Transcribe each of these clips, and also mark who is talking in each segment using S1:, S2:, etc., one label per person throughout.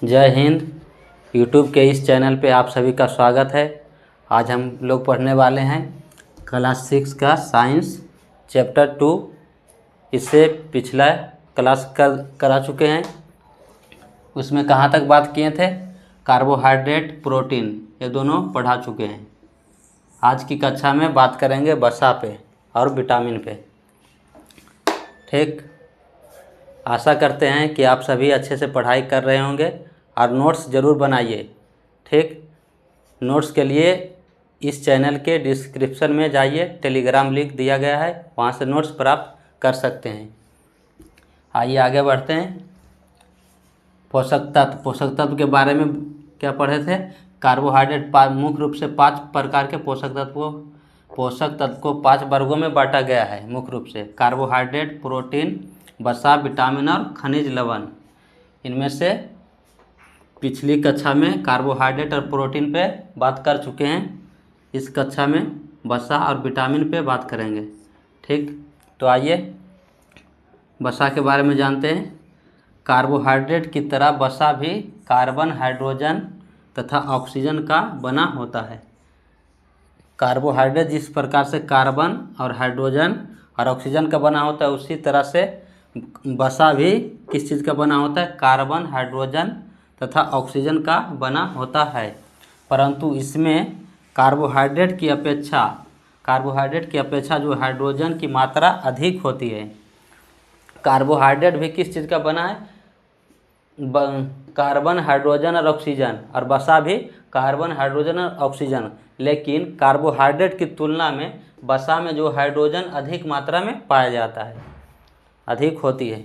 S1: जय हिंद। यूट्यूब के इस चैनल पे आप सभी का स्वागत है। आज हम लोग पढ़ने वाले हैं क्लास 6 का साइंस चैप्टर 2। इससे पिछला क्लास करा चुके हैं। उसमें कहाँ तक बात किए थे? कार्बोहाइड्रेट, प्रोटीन, ये दोनों पढ़ा चुके हैं। आज की कक्षा में बात करेंगे वसा पे और विटामिन पे। ठीक, आशा करते हैं कि आप सभी अच्छे से पढ़ाई कर रहे होंगे और नोट्स ज़रूर बनाइए। ठीक, नोट्स के लिए इस चैनल के डिस्क्रिप्शन में जाइए, टेलीग्राम लिंक दिया गया है, वहाँ से नोट्स प्राप्त कर सकते हैं। आइए आगे बढ़ते हैं। पोषक तत्व के बारे में क्या पढ़े थे? कार्बोहाइड्रेट मुख्य रूप से 5 प्रकार के पोषक तत्व को 5 वर्गों में बांटा गया है। मुख्य रूप से कार्बोहाइड्रेट, प्रोटीन, वसा, विटामिन और खनिज लवण। इनमें से पिछली कक्षा में कार्बोहाइड्रेट और प्रोटीन पे बात कर चुके हैं। इस कक्षा में वसा और विटामिन पे बात करेंगे। ठीक, तो आइए वसा के बारे में जानते हैं। कार्बोहाइड्रेट की तरह वसा भी कार्बन, हाइड्रोजन तथा ऑक्सीजन का बना होता है। कार्बोहाइड्रेट जिस प्रकार से कार्बन और हाइड्रोजन और ऑक्सीजन का बना होता है, उसी तरह से वसा भी किस चीज़ का बना होता है? कार्बन, हाइड्रोजन तथा ऑक्सीजन का बना होता है। परंतु इसमें कार्बोहाइड्रेट की अपेक्षा जो हाइड्रोजन की मात्रा अधिक होती है। कार्बोहाइड्रेट भी किस चीज़ का बना है? कार्बन, हाइड्रोजन और ऑक्सीजन, और वसा भी कार्बन, हाइड्रोजन और ऑक्सीजन। लेकिन कार्बोहाइड्रेट की तुलना में वसा में जो हाइड्रोजन अधिक मात्रा में पाया जाता है, अधिक होती है।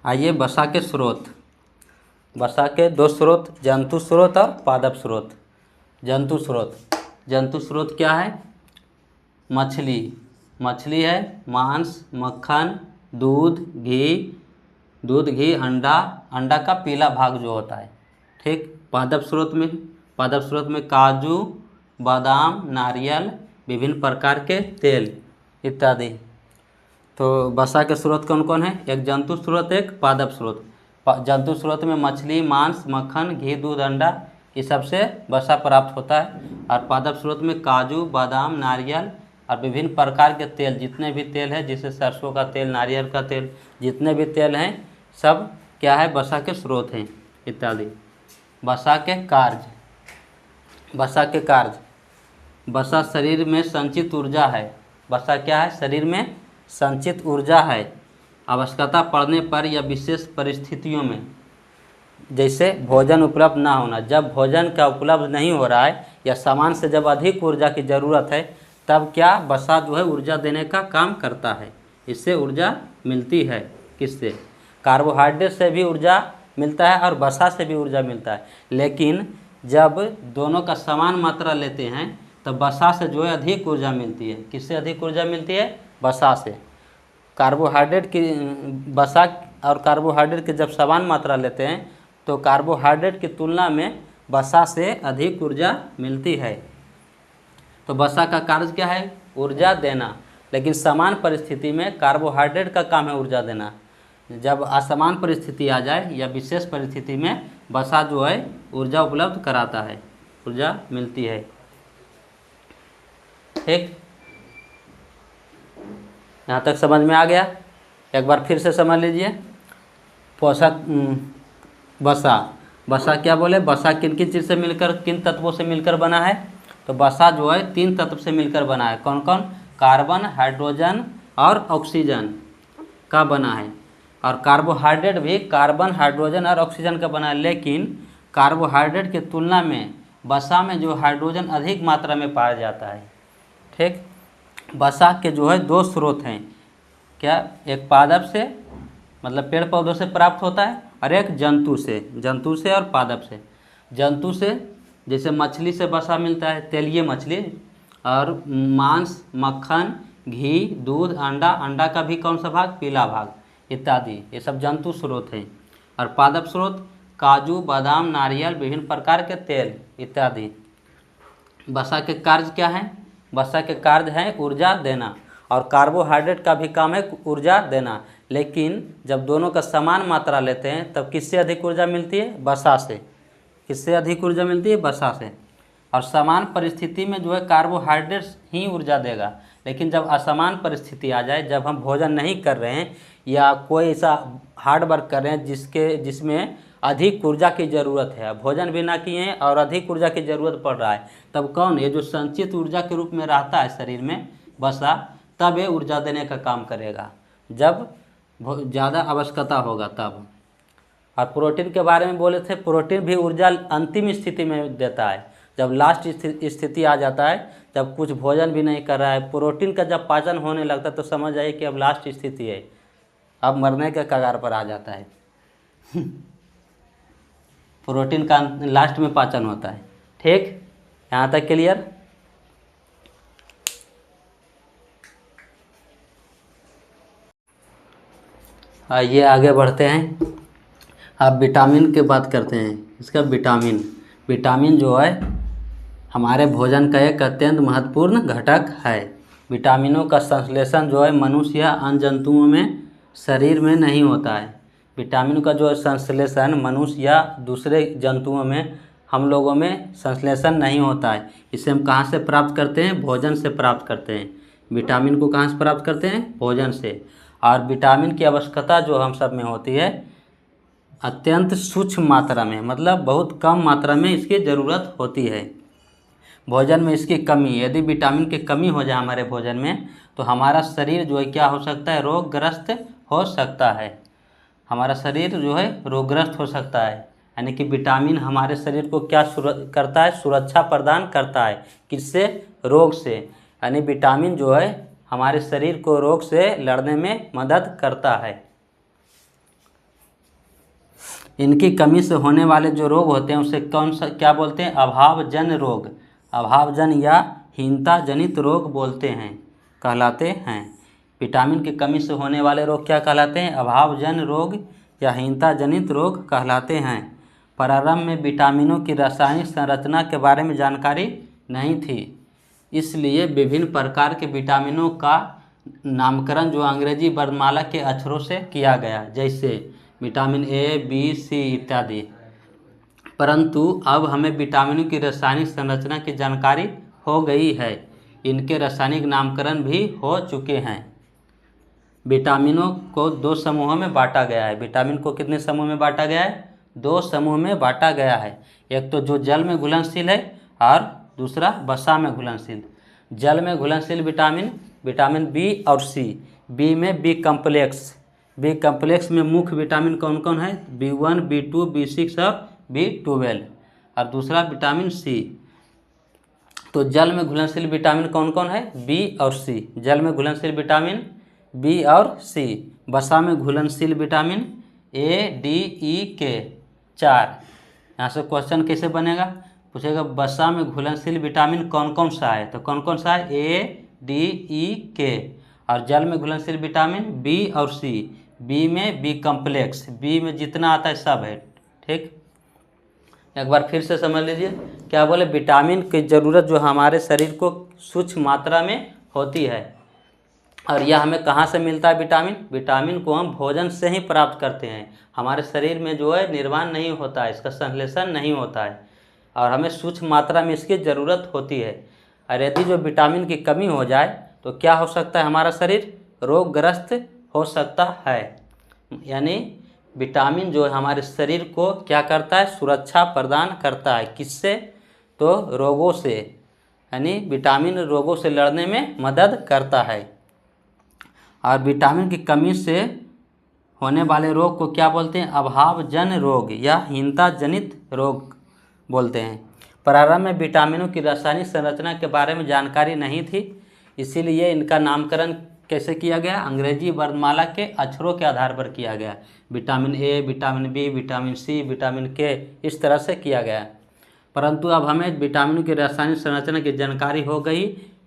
S1: आइए वसा के स्रोत। वसा के 2 स्रोत, जंतु स्रोत और पादप स्रोत। जंतु स्रोत क्या है? मछली है, मांस, मक्खन, दूध, घी, अंडा का पीला भाग जो होता है। ठीक, पादप स्रोत में काजू, बादाम, नारियल, विभिन्न प्रकार के तेल इत्यादि। तो वसा के स्रोत कौन कौन है? एक जंतु स्रोत, एक पादप स्रोत। जंतु स्रोत में मछली, मांस, मक्खन, घी, दूध, अंडा, ये सबसे वसा प्राप्त होता है। और पादप स्रोत में काजू, बादाम, नारियल और विभिन्न प्रकार के तेल, जितने भी तेल हैं, जैसे सरसों का तेल, नारियल का तेल, जितने भी तेल हैं सब क्या है? वसा के स्रोत हैं इत्यादि। वसा के कार्य। वसा शरीर में संचित ऊर्जा है। वसा क्या है? शरीर में संचित ऊर्जा है। आवश्यकता पड़ने पर या विशेष परिस्थितियों में, जैसे भोजन उपलब्ध ना होना, जब भोजन का उपलब्ध नहीं हो रहा है या सामान से जब अधिक ऊर्जा की ज़रूरत है, तब क्या वसा जो है ऊर्जा देने का काम करता है। इससे ऊर्जा मिलती है। किससे? कार्बोहाइड्रेट से भी ऊर्जा मिलता है और वसा से भी ऊर्जा मिलता है। लेकिन जब दोनों का समान मात्रा लेते हैं तब वसा से जो है अधिक ऊर्जा मिलती है। किससे अधिक ऊर्जा मिलती है? वसा से। वसा और कार्बोहाइड्रेट की जब समान मात्रा लेते हैं तो कार्बोहाइड्रेट की तुलना में वसा से अधिक ऊर्जा मिलती है। तो वसा का कार्य क्या है? ऊर्जा देना। लेकिन समान परिस्थिति में कार्बोहाइड्रेट का काम है ऊर्जा देना। जब असमान परिस्थिति आ जाए या विशेष परिस्थिति में वसा जो है ऊर्जा उपलब्ध कराता है, ऊर्जा मिलती है। ठीक, यहाँ तक समझ में आ गया? एक बार फिर से समझ लीजिए। वसा क्या बोले? वसा किन किन चीज़ से मिलकर, किन तत्वों से मिलकर बना है? तो वसा जो है 3 तत्व से मिलकर बना है। कौन कौन? कार्बन, हाइड्रोजन और ऑक्सीजन का बना है। और कार्बोहाइड्रेट भी कार्बन, हाइड्रोजन और ऑक्सीजन का बना है। लेकिन कार्बोहाइड्रेट की तुलना में वसा में जो हाइड्रोजन अधिक मात्रा में पाया जाता है। ठीक, वसा के जो है 2 स्रोत हैं। क्या? एक पादप से, मतलब पेड़ पौधों से प्राप्त होता है, और एक जंतु से और पादप से। जंतु से जैसे मछली से वसा मिलता है, तेलीय मछली, और मांस, मक्खन, घी, दूध, अंडा का भी कौन सा भाग? पीला भाग इत्यादि, ये सब जंतु स्रोत हैं। और पादप स्रोत काजू, बादाम, नारियल, विभिन्न प्रकार के तेल इत्यादि। वसा के कार्य क्या है? वसा के कार्य हैं ऊर्जा देना, और कार्बोहाइड्रेट का भी काम है ऊर्जा देना। लेकिन जब दोनों का समान मात्रा लेते हैं तब किससे अधिक ऊर्जा मिलती है? वसा से। किससे अधिक ऊर्जा मिलती है? वसा से। और समान परिस्थिति में जो है कार्बोहाइड्रेट्स ही ऊर्जा देगा, लेकिन जब असमान परिस्थिति आ जाए, जब हम भोजन नहीं कर रहे हैं या कोई ऐसा हार्ड वर्क कर रहे हैं जिसमें अधिक ऊर्जा की ज़रूरत है, भोजन भी ना किए हैं और अधिक ऊर्जा की ज़रूरत पड़ रहा है, तब कौन, ये जो संचित ऊर्जा के रूप में रहता है शरीर में वसा, तब ये ऊर्जा देने का काम करेगा जब ज़्यादा आवश्यकता होगा तब। और प्रोटीन के बारे में बोले थे, प्रोटीन भी ऊर्जा अंतिम स्थिति में देता है, जब लास्ट स्थिति आ जाता है, जब कुछ भोजन भी नहीं कर रहा है, प्रोटीन का जब पाचन होने लगता है तो समझ जाइए कि अब लास्ट स्थिति है, अब मरने के कगार पर आ जाता है। प्रोटीन का लास्ट में पाचन होता है। ठीक, यहाँ तक क्लियर? आइए आगे बढ़ते हैं। अब विटामिन की बात करते हैं। इसका विटामिन जो है हमारे भोजन का एक अत्यंत महत्वपूर्ण घटक है। विटामिनों का संश्लेषण जो है मनुष्य या अन्य जंतुओं में शरीर में नहीं होता है। विटामिन का जो संश्लेषण मनुष्य या दूसरे जंतुओं में, हम लोगों में संश्लेषण नहीं होता है। इसे हम कहाँ से प्राप्त करते हैं? भोजन से प्राप्त करते हैं। विटामिन को कहाँ से प्राप्त करते हैं? भोजन से। और विटामिन की आवश्यकता जो हम सब में होती है अत्यंत सूक्ष्म मात्रा में, मतलब बहुत कम मात्रा में इसकी ज़रूरत होती है। भोजन में इसकी कमी, यदि विटामिन की कमी हो जाए हमारे भोजन में तो हमारा शरीर जो है क्या हो सकता है? रोगग्रस्त हो सकता है। हमारा शरीर जो है रोगग्रस्त हो सकता है। यानी कि विटामिन हमारे शरीर को क्या करता है? सुरक्षा प्रदान करता है। किससे? रोग से। यानी विटामिन जो है हमारे शरीर को रोग से लड़ने में मदद करता है। इनकी कमी से होने वाले जो रोग होते हैं उसे कौन सा क्या बोलते हैं? अभावजन्य रोग, अभावजन्य या हीनता जनित रोग बोलते हैं, कहलाते हैं। विटामिन की कमी से होने वाले रोग क्या कहलाते हैं? अभावजन्य रोग या हीनता जनित रोग कहलाते हैं। प्रारंभ में विटामिनों की रासायनिक संरचना के बारे में जानकारी नहीं थी, इसलिए विभिन्न प्रकार के विटामिनों का नामकरण जो अंग्रेजी वर्णमाला के अक्षरों से किया गया, जैसे विटामिन ए, बी, सी इत्यादि। परंतु अब हमें विटामिनों की रासायनिक संरचना की जानकारी हो गई है, इनके रासायनिक नामकरण भी हो चुके हैं। विटामिनों को 2 समूहों में बांटा गया है। विटामिन को कितने समूह में बांटा गया है? 2 समूह में बांटा गया है। एक तो जो जल में घुलनशील है और दूसरा वसा में घुलनशील। जल में घुलनशील विटामिन बी और सी। बी में बी कम्प्लेक्स में मुख्य विटामिन कौन कौन है? B1, B2, B6 और B12। और दूसरा विटामिन सी। तो जल में घुलनशील विटामिन कौन कौन है? बी और सी। जल में घुलनशील विटामिन बी और सी। वसा में घुलनशील विटामिन ए, डी, ई, के 4। यहाँ से क्वेश्चन कैसे बनेगा? पूछेगा वसा में घुलनशील विटामिन कौन कौन सा है, तो कौन कौन सा है? ए, डी, ई, के। और जल में घुलनशील विटामिन बी और सी। बी में बी कम्प्लेक्स, बी में जितना आता है सब है। ठीक, एक बार फिर से समझ लीजिए क्या बोले? विटामिन की ज़रूरत जो हमारे शरीर को सूक्ष्म मात्रा में होती है, और यह हमें कहाँ से मिलता है? विटामिन को हम भोजन से ही प्राप्त करते हैं। हमारे शरीर में जो है निर्माण नहीं होता है, इसका संश्लेषण नहीं होता है, और हमें सूक्ष्म मात्रा में इसकी ज़रूरत होती है। और यदि जो विटामिन की कमी हो जाए तो क्या हो सकता है? हमारा शरीर रोगग्रस्त हो सकता है। यानी विटामिन जो है हमारे शरीर को क्या करता है? सुरक्षा प्रदान करता है। किससे? तो रोगों से। यानी विटामिन रोगों से लड़ने में मदद करता है। और विटामिन की कमी से होने वाले रोग को क्या बोलते हैं? अभावजन्य रोग या हीनता जनित रोग बोलते हैं। प्रारंभ में विटामिनों की रासायनिक संरचना के बारे में जानकारी नहीं थी, इसीलिए इनका नामकरण कैसे किया गया? अंग्रेजी वर्णमाला के अक्षरों के आधार पर किया गया। Vitamin A, vitamin B, vitamin C, vitamin K, इस तरह से किया गया। परंतु अब हमें विटामिनों की रासायनिक संरचना की जानकारी हो गई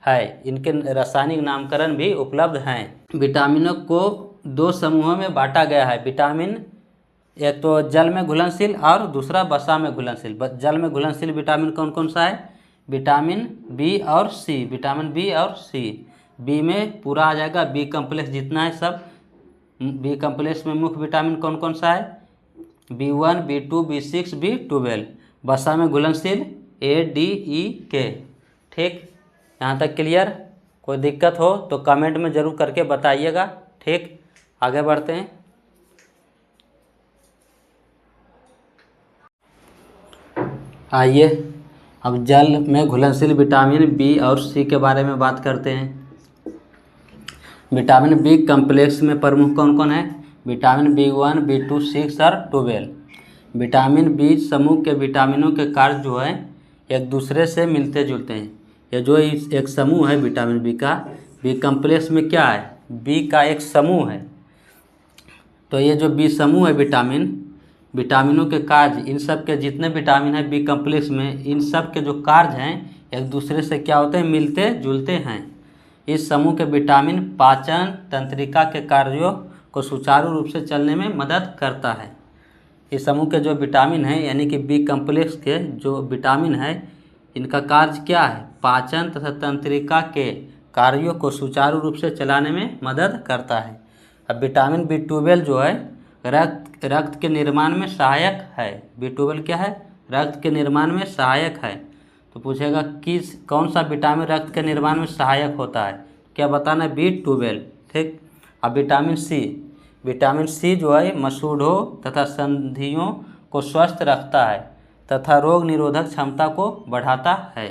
S1: है, इनके रासायनिक नामकरण भी उपलब्ध हैं। विटामिनों को 2 समूहों में बांटा गया है। विटामिन एक तो जल में घुलनशील और दूसरा वसा में घुलनशील। जल में घुलनशील विटामिन कौन कौन सा है? विटामिन बी और सी। विटामिन बी और सी। बी में पूरा आ जाएगा बी कम्प्लेक्स जितना है सब, बी कम्प्लेक्स में मुख्य विटामिन कौन कौन सा है? B1, B2, B6, B12। वसा में घुलनशील A, D, E, K। ठीक, यहाँ तक क्लियर? कोई दिक्कत हो तो कमेंट में ज़रूर करके बताइएगा। ठीक, आगे बढ़ते हैं। आइए अब जल में घुलनशील विटामिन बी और सी के बारे में बात करते हैं। विटामिन बी कम्प्लेक्स में प्रमुख कौन कौन है? विटामिन B1, B2, 6 और 12। विटामिन बी समूह के विटामिनों के कार्य जो है एक दूसरे से मिलते जुलते हैं। ये जो एक समूह है विटामिन बी का, बी कम्प्लेक्स में क्या है? बी का एक समूह है। तो ये जो बी समूह है विटामिनों के कार्य, इन सब के जितने विटामिन हैं बी कम्प्लेक्स में, इन सब के जो कार्य हैं एक दूसरे से क्या होते हैं? मिलते जुलते हैं। इस समूह के विटामिन पाचन तंत्रिका के कार्यों को सुचारू रूप से चलने में मदद करता है। इस समूह के जो विटामिन हैं यानी कि बी कम्प्लेक्स के जो विटामिन है, इनका कार्य क्या है? पाचन तथा तंत्रिका के कार्यों को सुचारू रूप से चलाने में मदद करता है। अब विटामिन B12 जो है रक्त के निर्माण में सहायक है। B12 क्या है? रक्त के निर्माण में सहायक है। तो पूछेगा कौन सा विटामिन रक्त के निर्माण में सहायक होता है? क्या बताना है? B12। ठीक, अब विटामिन सी जो है मसूड़ों तथा संधियों को स्वस्थ रखता है तथा रोग निरोधक क्षमता को बढ़ाता है।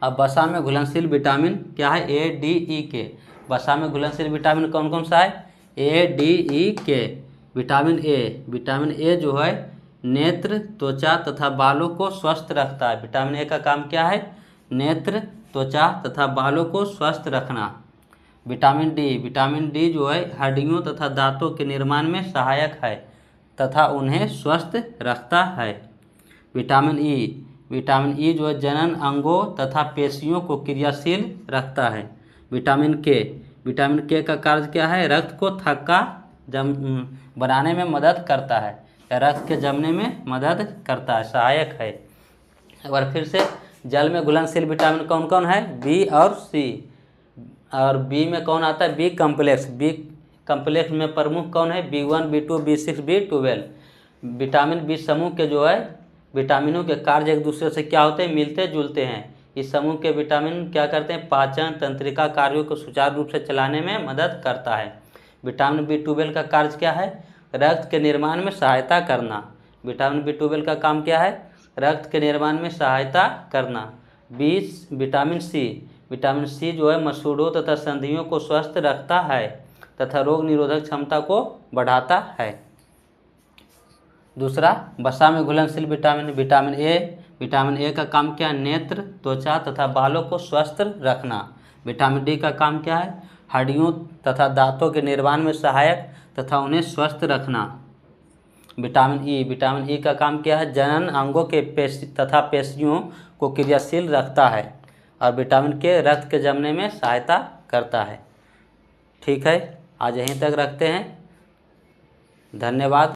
S1: अब वसा में घुलनशील विटामिन क्या है? A, D, E, K। वसा में घुलनशील विटामिन कौन कौन सा है? A, D, E, K। Vitamin A जो है नेत्र, त्वचा तथा बालों को स्वस्थ रखता है। विटामिन ए का काम क्या है? नेत्र, त्वचा तथा बालों को स्वस्थ रखना। विटामिन डी जो है हड्डियों तथा दांतों के निर्माण में सहायक है तथा उन्हें स्वस्थ रखता है। विटामिन ई जो है जनन अंगों तथा पेशियों को क्रियाशील रखता है। विटामिन के का कार्य क्या है? रक्त को थक्का बनाने में मदद करता है, रक्त के जमने में मदद करता है, सहायक है। और फिर से जल में घुलनशील विटामिन कौन कौन है? बी और सी। और बी में कौन आता है? बी कम्प्लेक्स में प्रमुख कौन है? B1, B2, B6, B12। Vitamin B समूह के जो है विटामिनों के कार्य एक दूसरे से क्या होते हैं? मिलते जुलते हैं। इस समूह के विटामिन क्या करते हैं? पाचन तंत्रिका कार्यों को सुचारू रूप से चलाने में मदद करता है। विटामिन B12 का कार्य क्या है? रक्त के निर्माण में सहायता करना। विटामिन B12 का काम क्या है? रक्त के निर्माण में सहायता करना। विटामिन सी जो है मसूड़ों तथा संधियों को स्वस्थ रखता है तथा रोग निरोधक क्षमता को बढ़ाता है। दूसरा, वसा में घुलनशील विटामिन ए का काम क्या है? नेत्र, त्वचा तथा बालों को स्वस्थ रखना। विटामिन डी का काम क्या है? हड्डियों तथा दांतों के निर्माण में सहायक तथा उन्हें स्वस्थ रखना। विटामिन ई का काम क्या है? जनन अंगों के तथा पेशियों को क्रियाशील रखता है। और विटामिन के रक्त के जमने में सहायता करता है। ठीक है, आज यहीं तक रखते हैं। धन्यवाद।